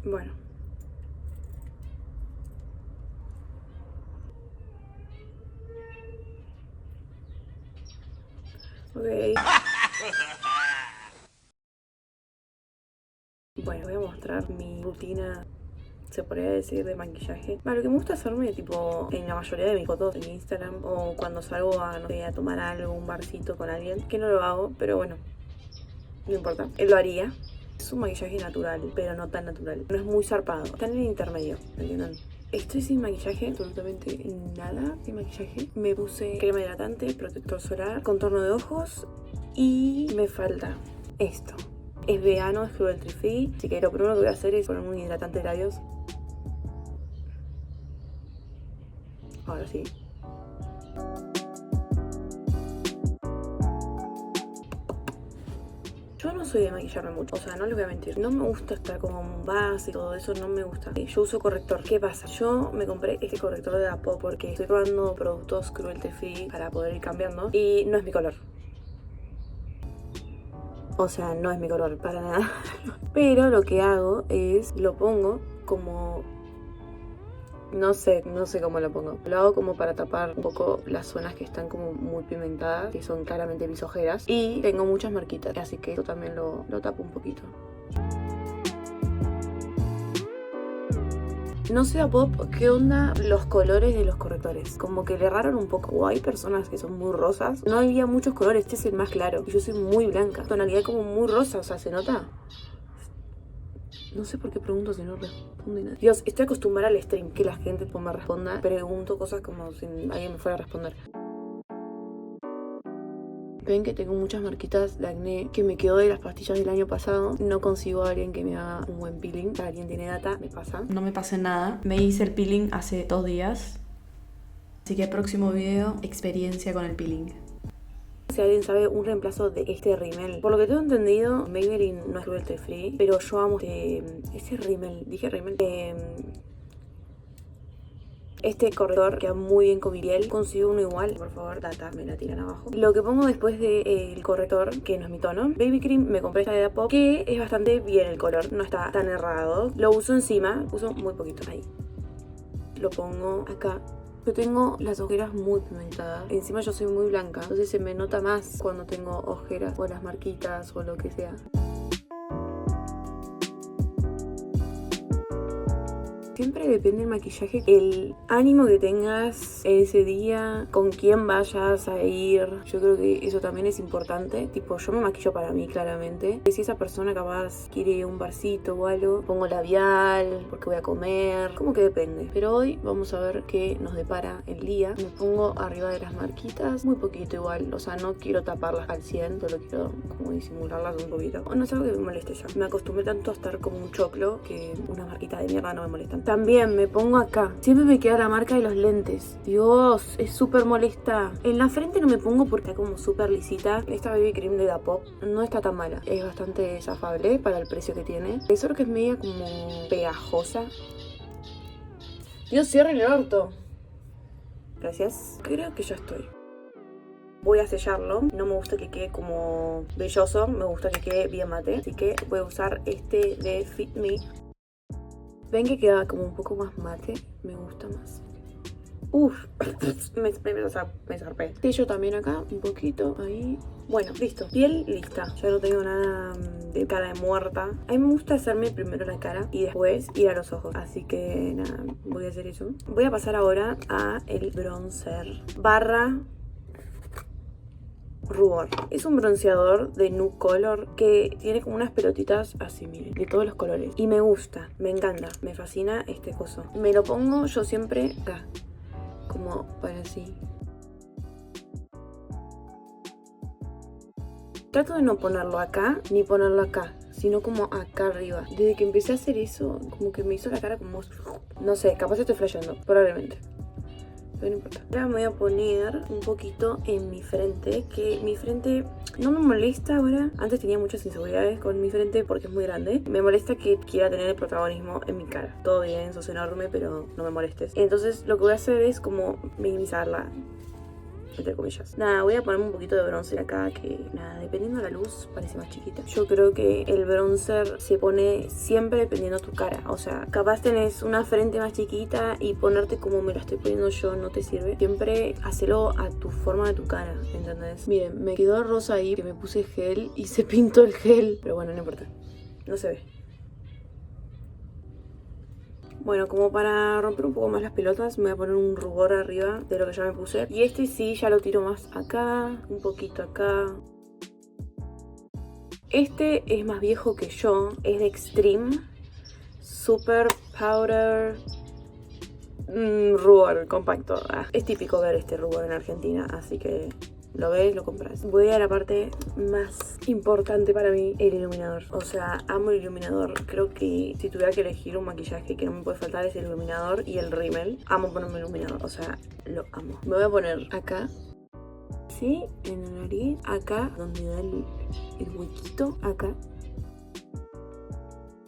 Bueno. Ok. Bueno, voy a mostrar mi rutina, se podría decir, de maquillaje. Bueno, lo que me gusta hacerme, tipo, en la mayoría de mis fotos en Instagram, o cuando salgo a, no sé, a tomar algo, un barcito con alguien, que no lo hago, pero bueno, no importa. Él lo haría. Es un maquillaje natural, pero no tan natural. No es muy zarpado. Está en el intermedio, ¿entienden? Estoy sin maquillaje, absolutamente nada de maquillaje. Me puse crema hidratante, protector solar, contorno de ojos y me falta esto. Es vegano, es cruelty free, así que lo primero que voy a hacer es ponerme un hidratante de labios. Ahora sí. Yo no soy de maquillarme mucho, o sea, no les voy a mentir. No me gusta estar como en base y todo eso, no me gusta. Yo uso corrector. ¿Qué pasa? Yo me compré este corrector de Dapop porque estoy probando productos cruelty free para poder ir cambiando y no es mi color. O sea, no es mi color para nada. Pero lo que hago es, lo pongo como... No sé cómo lo pongo. Lo hago como para tapar un poco las zonas que están como muy pigmentadas, que son claramente mis ojeras. Y tengo muchas marquitas, así que eso también lo tapo un poquito. No sé a Pop qué onda los colores de los correctores. Como que le erraron un poco. O hay personas que son muy rosas. No había muchos colores, este es el más claro. Y yo soy muy blanca. Tonalidad como muy rosa, o sea, ¿se nota? No sé por qué pregunto si no responde nada. Dios, estoy acostumbrada al stream, que la gente me responda. Pregunto cosas como si alguien me fuera a responder. Ven que tengo muchas marquitas de acné que me quedó de las pastillas del año pasado. No consigo a alguien que me haga un buen peeling. Si alguien tiene data, me pasa. No me pasa nada. Me hice el peeling hace 2 días. Así que próximo video, experiencia con el peeling. Si alguien sabe un reemplazo de este rímel. Por lo que tengo entendido, Maybelline no es cruelty free, pero yo amo este rímel. Dije rímel. Este corrector queda muy bien con mi piel. Consigo uno igual. Por favor, data, me la tiran abajo. Lo que pongo después del corrector, que no es mi tono. Baby Cream, me compré esta de Dapop, que es bastante bien el color. No está tan errado. Lo uso encima. Uso muy poquito. Ahí. Lo pongo acá. Yo tengo las ojeras muy pigmentadas. Encima yo soy muy blanca. Entonces se me nota más cuando tengo ojeras o las marquitas o lo que sea. Siempre depende del maquillaje, el ánimo que tengas ese día, con quién vayas a ir. Yo creo que eso también es importante. Tipo, yo me maquillo para mí, claramente. Si esa persona capaz quiere un barcito o algo, pongo labial, porque voy a comer. Como que depende. Pero hoy vamos a ver qué nos depara el día. Me pongo arriba de las marquitas, muy poquito igual. O sea, no quiero taparlas al 100, solo quiero como disimularlas un poquito. O no es algo que me moleste ya. Me acostumbré tanto a estar como un choclo que una marquita de mierda no me molestan. También me pongo acá. Siempre me queda la marca de los lentes. Dios, es súper molesta. En la frente no me pongo porque está como súper lisita. Esta Baby Cream de Dapop no está tan mala. Es bastante zafable para el precio que tiene. Es solo que es media como pegajosa. Dios, cierren el orto. Gracias. Creo que ya estoy. Voy a sellarlo. No me gusta que quede como brilloso. Me gusta que quede bien mate. Así que voy a usar este de Fit Me. Ven que queda como un poco más mate. Me gusta más. Uf, me zarpé. Sello también acá, un poquito, ahí. Bueno, listo. Piel lista. Ya no tengo nada de cara de muerta. A mí me gusta hacerme primero la cara y después ir a los ojos. Así que nada, voy a hacer eso. Voy a pasar ahora a el bronzer barra rubor. Es un bronceador de Nude Color que tiene como unas pelotitas así, miren, de todos los colores. Y me gusta, me encanta, me fascina este coso. Me lo pongo yo siempre acá, como para así. Trato de no ponerlo acá, ni ponerlo acá, sino como acá arriba. Desde que empecé a hacer eso, como que me hizo la cara como... No sé, capaz estoy flasheando, probablemente. Pero no importa. Ahora me voy a poner un poquito en mi frente, que mi frente no me molesta ahora. Antes tenía muchas inseguridades con mi frente porque es muy grande. Me molesta que quiera tener el protagonismo en mi cara. Todo bien, sos enorme, pero no me molestes. Entonces lo que voy a hacer es como minimizarla. entre comillas. Nada, voy a ponerme un poquito de bronzer acá, que nada, dependiendo de la luz parece más chiquita. Yo creo que el bronzer se pone siempre dependiendo de tu cara. O sea, capaz tenés una frente más chiquita y ponerte como me la estoy poniendo yo no te sirve. Siempre hacelo a tu forma de tu cara, ¿entendés? Miren, me quedó rosa ahí que me puse gel y se pintó el gel. Pero bueno, no importa, no se ve. Bueno, como para romper un poco más las pelotas, me voy a poner un rubor arriba de lo que ya me puse. Y este sí, ya lo tiro más acá, un poquito acá. Este es más viejo que yo, es de Extreme. Super Powder rubor compacto. Es típico ver este rubor en Argentina, así que lo ves, lo compras. Voy a la parte más importante para mí, el iluminador. O sea, amo el iluminador. Creo que si tuviera que elegir un maquillaje que no me puede faltar es el iluminador y el rímel. Amo ponerme iluminador, o sea, lo amo. Me voy a poner acá, sí, en la nariz, acá, donde da el huequito, acá.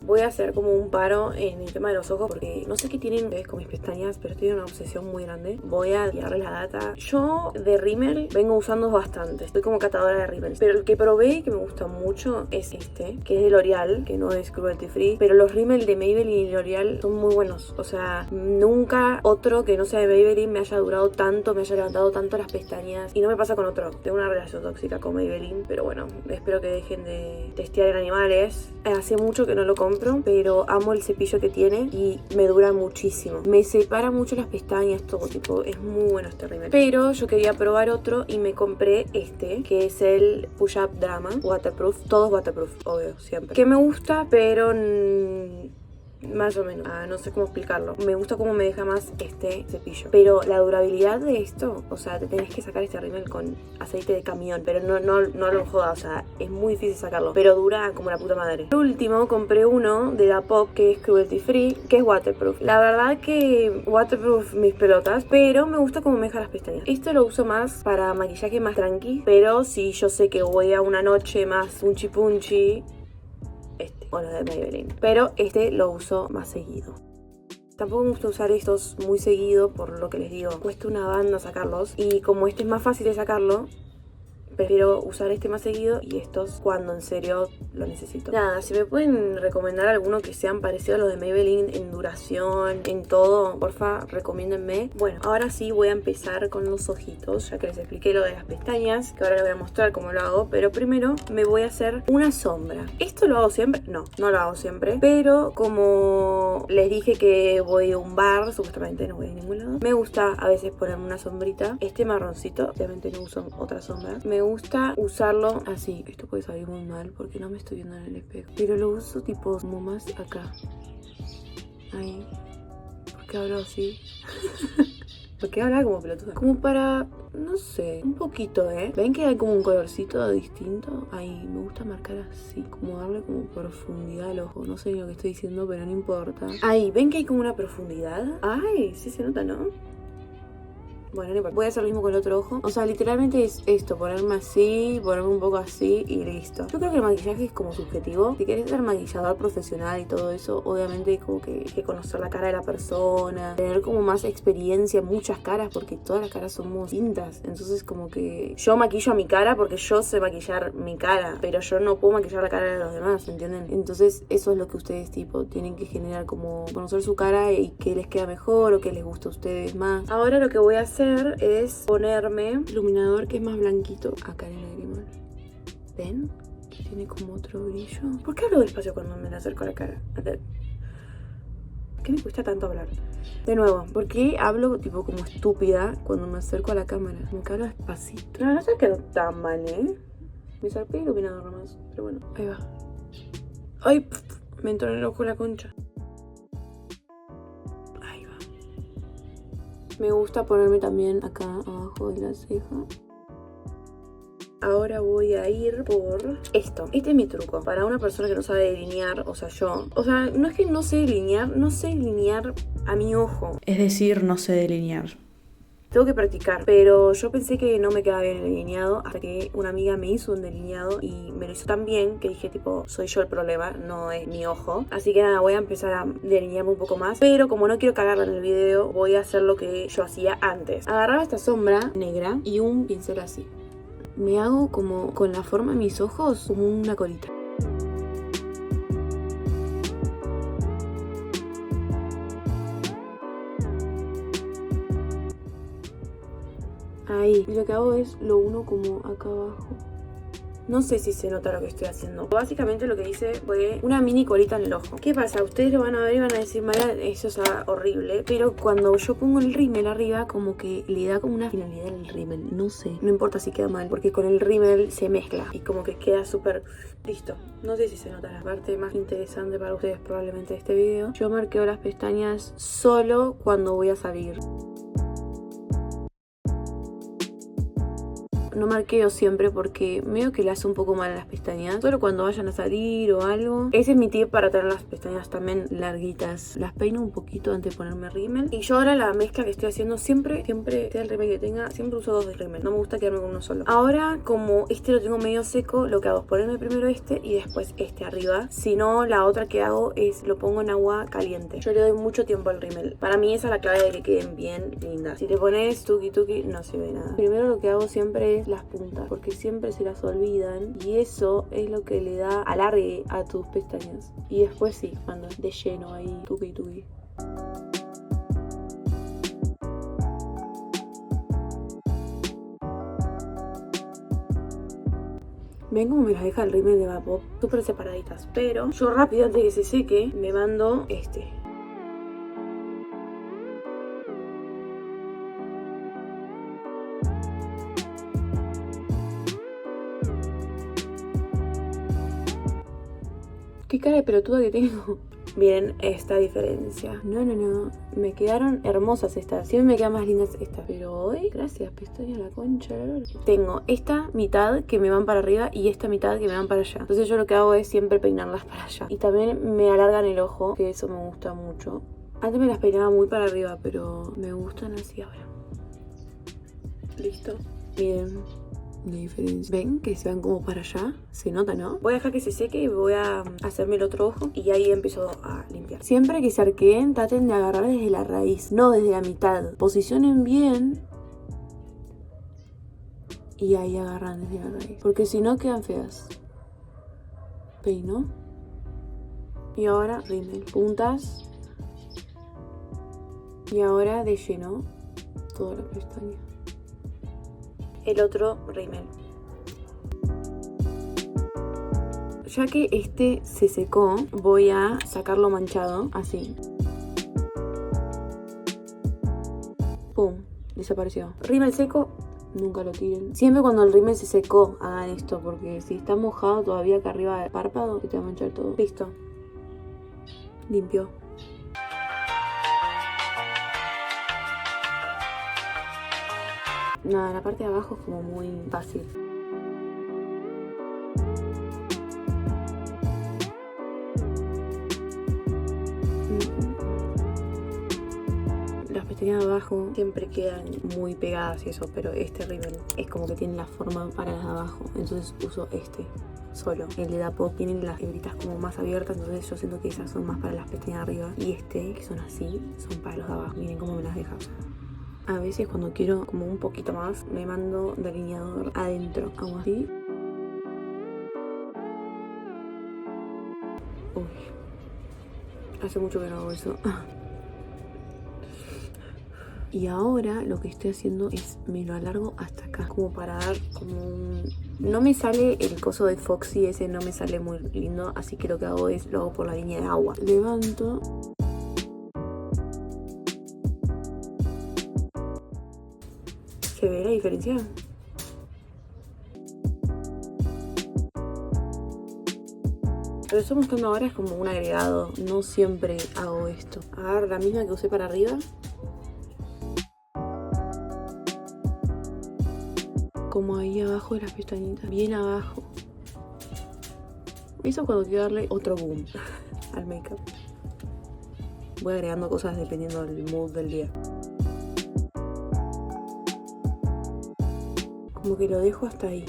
Voy a hacer como un paro en el tema de los ojos porque no sé qué tienen ustedes con mis pestañas, pero estoy en una obsesión muy grande. Voy a tirarles la data. Yo de rímel vengo usando bastante. Estoy como catadora de rímel. Pero el que probé que me gusta mucho es este, que es de L'Oreal, que no es cruelty free. Pero los rímel de Maybelline y L'Oreal son muy buenos. O sea, nunca otro que no sea de Maybelline me haya durado tanto, me haya levantado tanto las pestañas. Y no me pasa con otro. Tengo una relación tóxica con Maybelline. Pero bueno, espero que dejen de testear en animales. Hace mucho que no lo compro, pero amo el cepillo que tiene y me dura muchísimo. Me separa mucho las pestañas, todo tipo, es muy bueno este rímel. Pero yo quería probar otro y me compré este, que es el Push Up Drama Waterproof. Todo es waterproof, obvio, siempre. Que me gusta, pero más o menos, no sé cómo explicarlo. Me gusta cómo me deja más este cepillo. Pero la durabilidad de esto, o sea, te tenés que sacar este rímel con aceite de camión. Pero no lo jodas, o sea, es muy difícil sacarlo. Pero dura como la puta madre. Por último, compré uno de la Pop que es cruelty free, que es waterproof. La verdad que waterproof mis pelotas, pero me gusta cómo me deja las pestañas. Esto lo uso más para maquillaje más tranqui. Pero si yo sé que voy a una noche más punchi punchi, bueno, de Maybelline, pero este lo uso más seguido. Tampoco me gusta usar estos muy seguido, por lo que les digo, cuesta una banda sacarlos, y como este es más fácil de sacarlo, prefiero usar este más seguido y estos cuando en serio lo necesito. Nada, si me pueden recomendar alguno que sean parecidos a los de Maybelline en duración, en todo, porfa, recomiéndenme. Bueno, ahora sí voy a empezar con los ojitos, ya que les expliqué lo de las pestañas, que ahora les voy a mostrar cómo lo hago, pero primero me voy a hacer una sombra. ¿Esto lo hago siempre? No lo hago siempre, pero como les dije que voy a un bar, supuestamente no voy a ningún lado, me gusta a veces ponerme una sombrita, este marroncito, obviamente no uso otra sombra, me gusta usarlo así. Esto puede salir muy mal porque no me estoy viendo en el espejo, pero lo uso tipo como más acá. Ahí. ¿Por qué hablo así? ¿Por qué hablaba como pelotuda? Como para, no sé, un poquito, ¿Ven que hay como un colorcito distinto? Ahí, me gusta marcar así, como darle como profundidad al ojo. No sé ni lo que estoy diciendo, pero no importa. Ahí, ¿ven que hay como una profundidad? Ay, sí se nota, ¿no? Bueno, no importa. Voy a hacer lo mismo con el otro ojo. O sea, literalmente es esto, ponerme así, ponerme un poco así y listo. Yo creo que el maquillaje es como subjetivo. Si quieres ser maquillador profesional y todo eso, obviamente como que hay que conocer la cara de la persona, tener como más experiencia en muchas caras, porque todas las caras son muy distintas. Entonces como que yo maquillo a mi cara porque yo sé maquillar mi cara, pero yo no puedo maquillar la cara de los demás, ¿entienden? Entonces eso es lo que ustedes tipo tienen que generar, como conocer su cara y qué les queda mejor o qué les gusta a ustedes más. Ahora lo que voy a hacer es ponerme iluminador que es más blanquito acá en el lagrimal. ¿Ven? Que tiene como otro brillo. ¿Por qué hablo despacio cuando me la acerco a la cara? ¿Por qué me cuesta tanto hablar? De nuevo, ¿por qué hablo tipo como estúpida cuando me acerco a la cámara? Como que hablo despacito. No se quedó tan mal, Me zarpé iluminador nomás, pero bueno, ahí va. ¡Ay! Me entró en el ojo la concha. Me gusta ponerme también acá abajo de la ceja. Ahora voy a ir por esto. Este es mi truco. Para una persona que no sabe delinear, o sea, yo. O sea, no es que no sé delinear a mi ojo. Es decir, no sé delinear. Tengo que practicar, pero yo pensé que no me quedaba bien el delineado hasta que una amiga me hizo un delineado y me lo hizo tan bien que dije tipo, soy yo el problema, no es mi ojo. Así que nada, voy a empezar a delinearme un poco más, pero como no quiero cagarla en el video, voy a hacer lo que yo hacía antes. Agarraba esta sombra negra y un pincel así. Me hago como con la forma de mis ojos, como una colita. Ahí. Y lo que hago es lo uno como acá abajo. No sé si se nota lo que estoy haciendo. Básicamente lo que hice fue una mini colita en el ojo. ¿Qué pasa? Ustedes lo van a ver y van a decir, Mara, eso es horrible. Pero cuando yo pongo el rímel arriba, como que le da como una finalidad al rímel. No sé. No importa si queda mal, porque con el rímel se mezcla. Y como que queda súper listo. No sé si se nota. La parte más interesante para ustedes probablemente de este video. Yo marqueo las pestañas solo cuando voy a salir. No marqueo siempre porque medio que le hace un poco mal a las pestañas. Solo cuando vayan a salir o algo. Ese es mi tip para tener las pestañas también larguitas. Las peino un poquito antes de ponerme rímel. Y yo ahora la mezcla que estoy haciendo siempre, sea el rímel que tenga, siempre uso 2 de rímel. No me gusta quedarme con uno solo. Ahora, como este lo tengo medio seco, lo que hago es ponerme primero este y después este arriba. Si no, la otra que hago es lo pongo en agua caliente. Yo le doy mucho tiempo al rímel. Para mí esa es la clave de que queden bien lindas. Si te pones tuki tuki, no se ve nada. Primero lo que hago siempre es las puntas, porque siempre se las olvidan y eso es lo que le da alargue a tus pestañas. Y después sí, cuando de lleno ahí, tuki tuki. Ven cómo me las deja el rímel de Vapo, súper separaditas. Pero yo rápido, antes de que se seque, me mando este. Qué cara de pelotuda que tengo. Miren esta diferencia. No. Me quedaron hermosas estas. Siempre me quedan más lindas estas. Pero hoy, gracias, pestaña la concha. Tengo esta mitad que me van para arriba y esta mitad que me van para allá. Entonces yo lo que hago es siempre peinarlas para allá. Y también me alargan el ojo, que eso me gusta mucho. Antes me las peinaba muy para arriba, pero me gustan así ahora. Listo. Miren la diferencia. ¿Ven que se van como para allá? Se nota, ¿no? Voy a dejar que se seque y voy a hacerme el otro ojo y ahí empiezo a limpiar. Siempre que se arqueen, traten de agarrar desde la raíz, no desde la mitad. Posicionen bien y ahí agarran desde la raíz, porque si no quedan feas. Peino. Y ahora rímel. Puntas. Y ahora de lleno toda la pestaña. El otro rímel. Ya que este se secó, voy a sacarlo manchado, así. Pum, desapareció. Rímel seco, nunca lo tiren. Siempre cuando el rímel se secó, hagan esto, porque si está mojado todavía acá arriba del párpado, se te va a manchar todo. Listo. Limpio. Nada, la parte de abajo es como muy fácil. Las pestañas de abajo siempre quedan muy pegadas y eso, pero este rímel es como que tiene la forma para las de abajo. Entonces uso este solo. El de Dapop tiene las hebritas como más abiertas, entonces yo siento que esas son más para las pestañas de arriba. Y este, que son así, son para los de abajo. Miren cómo me las deja. A veces cuando quiero como un poquito más, me mando delineador adentro. Hago así. Uy. Hace mucho que no hago eso. Y ahora lo que estoy haciendo es me lo alargo hasta acá. Como para dar como un... No me sale el coso de Foxy, ese no me sale muy lindo. Así que lo que hago es lo hago por la línea de agua. Levanto. ¿Se ve la diferencia? Lo que estoy mostrando ahora es como un agregado. No siempre hago esto. Agarro la misma que usé para arriba. Como ahí abajo de las pestañitas. Bien abajo. Eso cuando quiero darle otro boom al make-up. Voy agregando cosas dependiendo del mood del día. Como que lo dejo hasta ahí.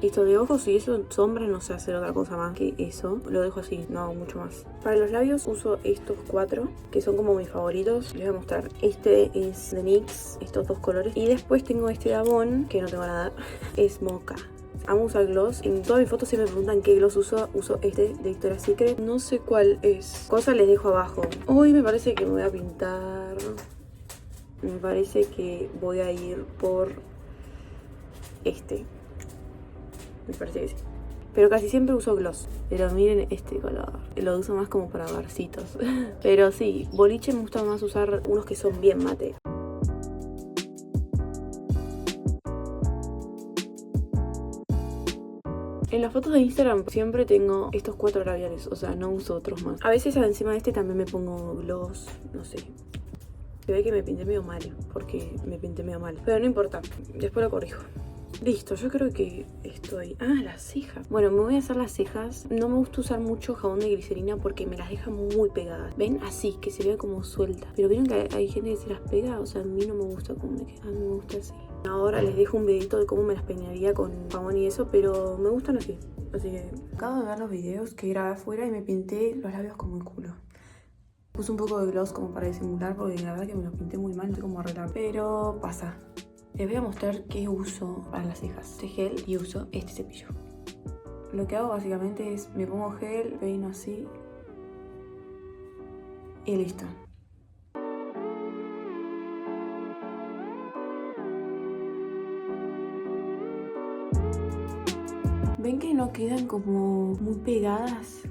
Listo, de ojos y eso, sombra, no sé hacer otra cosa más que eso. Lo dejo así, no hago mucho más. Para los labios uso estos 4, que son como mis favoritos. Les voy a mostrar. Este es de NYX, estos 2 colores. Y después tengo este de Avon, que no tengo nada. Es Mocha. Amo usar gloss. En todas mis fotos siempre me preguntan qué gloss uso. Uso este de Victoria's Secret. No sé cuál es. Cosa les dejo abajo. Hoy me parece que me voy a pintar. Me parece que voy a ir por este. Me parece que sí. Pero casi siempre uso gloss. Pero miren este color. Lo uso más como para barcitos. Pero sí, boliche me gusta más usar unos que son bien mate. En las fotos de Instagram siempre tengo estos 4 labiales. O sea, no uso otros más. A veces encima de este también me pongo gloss. No sé. Se ve que me pinté medio mal. Porque me pinté medio mal. Pero no importa. Después lo corrijo. Listo, yo creo que estoy... Ah, las cejas. Bueno, me voy a hacer las cejas. No me gusta usar mucho jabón de glicerina porque me las deja muy pegadas. ¿Ven? Así, que se vea como suelta. Pero vieron que hay gente que se las pega. O sea, a mí no me gusta cómo me queda. A mí me gusta así. Ahora les dejo un videito de cómo me las peinaría con jabón y eso, pero me gustan así. Así que... Acabo de ver los videos que grabé afuera y me pinté los labios como el culo. Puse un poco de gloss como para disimular porque la verdad que me los pinté muy mal. No sé cómo arreglar. Pero pasa. Les voy a mostrar qué uso para las cejas. Este gel y uso este cepillo. Lo que hago básicamente es me pongo gel, peino así y listo. ¿Ven que no quedan como muy pegadas?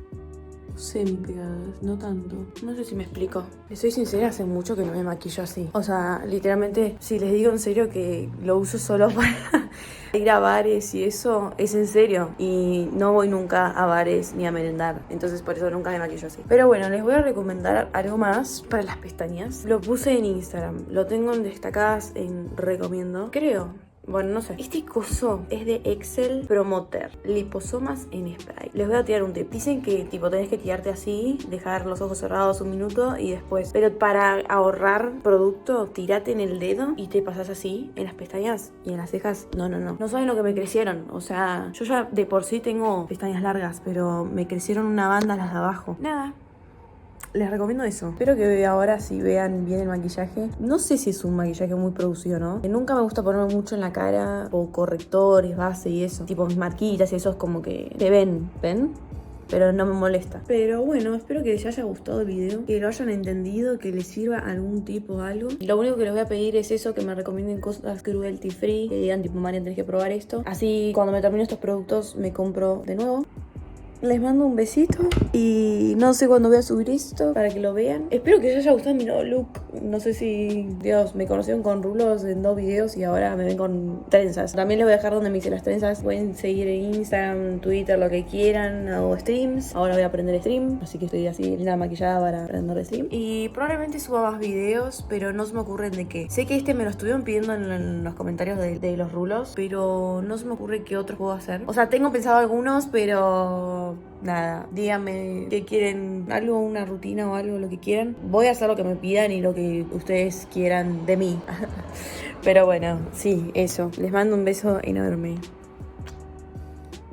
Semi-pegadas, no tanto. No sé si me explico. Les soy sincera, hace mucho que no me maquillo así. O sea, literalmente, si les digo en serio que lo uso solo para ir a bares y eso, es en serio. Y no voy nunca a bares ni a merendar. Entonces por eso nunca me maquillo así. Pero bueno, les voy a recomendar algo más para las pestañas. Lo puse en Instagram. Lo tengo en destacadas en recomiendo. Creo. Bueno, no sé. Este coso es de Excel Promoter. Liposomas en spray. Les voy a tirar un tip. Dicen que tipo tenés que tirarte así, dejar los ojos cerrados un minuto y después. Pero para ahorrar producto, tirate en el dedo y te pasas así en las pestañas y en las cejas. No. No saben lo que me crecieron. O sea, yo ya de por sí tengo pestañas largas, pero me crecieron una banda las de abajo. Nada. Les recomiendo eso. Espero que ahora sí vean bien el maquillaje. No sé si es un maquillaje muy producido, ¿no? Nunca me gusta ponerme mucho en la cara o correctores, base y eso. Tipo mis marquitas y eso es como que se ven, ¿ven? Pero no me molesta. Pero bueno, espero que les haya gustado el video, que lo hayan entendido, que les sirva algún tipo o algo. Lo único que les voy a pedir es eso, que me recomienden cosas cruelty free, que digan tipo, Marian, tenés que probar esto. Así cuando me termine estos productos me compro de nuevo. Les mando un besito y no sé cuándo voy a subir esto para que lo vean. Espero que les haya gustado mi nuevo look. No sé si, Dios, me conocieron con rulos en 2 videos y ahora me ven con trenzas. También les voy a dejar donde me hice las trenzas. Pueden seguir en Instagram, Twitter, lo que quieran. Hago streams. Ahora voy a aprender stream, así que estoy así linda maquillada para aprender stream. Y probablemente suba más videos, pero no se me ocurren de qué. Sé que este me lo estuvieron pidiendo en los comentarios de los rulos, pero no se me ocurre qué otros puedo hacer. O sea, tengo pensado algunos, pero... nada, díganme qué quieren, algo, una rutina o algo, lo que quieran. Voy a hacer lo que me pidan y lo que ustedes quieran de mí. Pero bueno, sí, eso. Les mando un beso enorme.